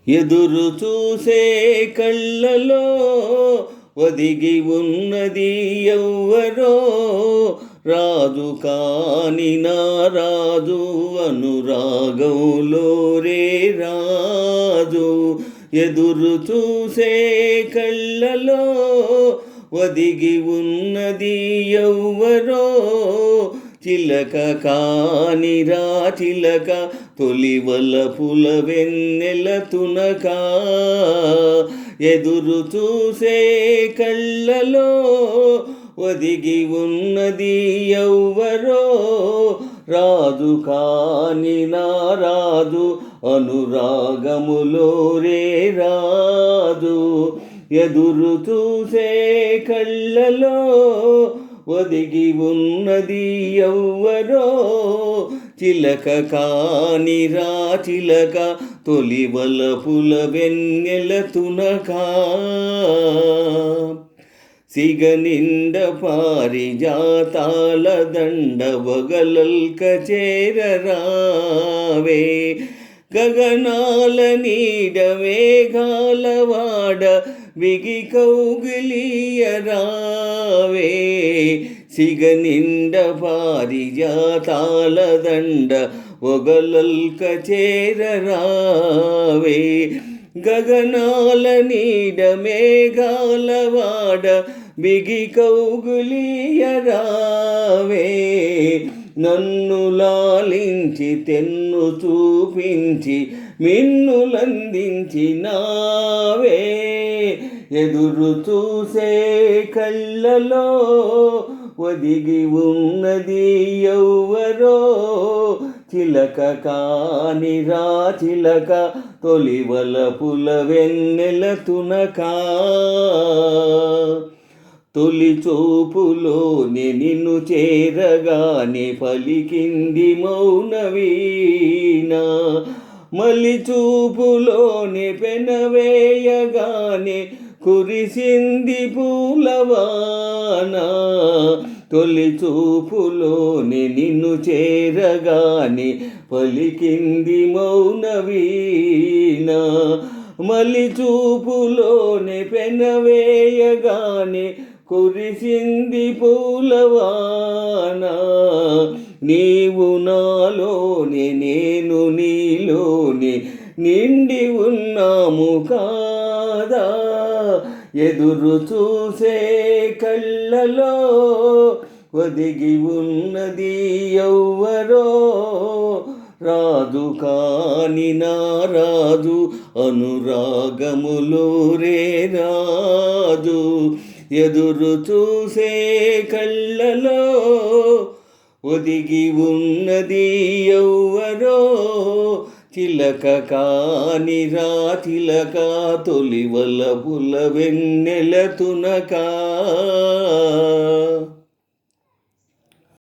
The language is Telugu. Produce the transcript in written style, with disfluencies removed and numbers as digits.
ఎదురు చూసే కళ్ళలో ఒదిగి ఉన్నది ఎవ్వరో, రాజు కాని నా రాజు అనురాగంలో రే రాజు. ఎదురు చూసే కళ్ళలో ఒదిగి ఉన్నది ఎవ్వరో, చిలక కానిరా చిలక తొలివల పుల వెన్నెల తునక. ఎదురు చూసే కళ్ళలో ఒదిగి ఉన్నది ఎవ్వరో, రాజు కాని నా రాజు అనురాగములో రే రాజు. ఎదురు చూసే కళ్ళలో ఒదిగి ఉన్నది ఎవ్వరో, చిలక కానిరా చిలక తొలివల పుల వెన్నెల తునక. సిగనిండ పారిజాతాల దండ వగలల్క చేరరావే, గగనాల నీడ మేఘాలవాడ బిగి కౌగిలియరావే. సిగనిండ పారిజాతాల దండ ఒగలల్క చేరరావే, గగనాల నీడ మేఘాలవాడ బిగి కౌగులియరావే. నన్ను లాలించి తెన్ను చూపించి మిన్నులందించినావే, ఎదురు చూసే కళ్ళలో ఒదిగి ఉన్నది ఎవ్వరో, చిలక కానిరా చిలక తొలివల పుల వెన్నెల తునక. తొలి చూపులోనే నిన్ను చేరగానే పలికింది మౌనవీణ, మలి చూపులోనే పెనవేయగానే కురిసింది పూలవాన. తొలి చూపులోనే నిన్ను చేరగానే పలికింది మౌనవీణ, మలి చూపులోనే పెనవేయగానే కురిసింది పూలవాన. నీవు నాలోనే నేను నీలోనే నిండి ఉన్నాము కాదా, ఎదురు చూసే కళ్ళలో ఒదిగి ఉన్నది ఎవ్వరో, రాజు కాని నా రాజు అనురాగములో రే రాజు. ఎదురు చూసే కళ్ళలో ఒదిగి ఉన్నది ఎవ్వరో, చిలక కానిరా చిలక తొలివల పుల వెన్నెల తునక.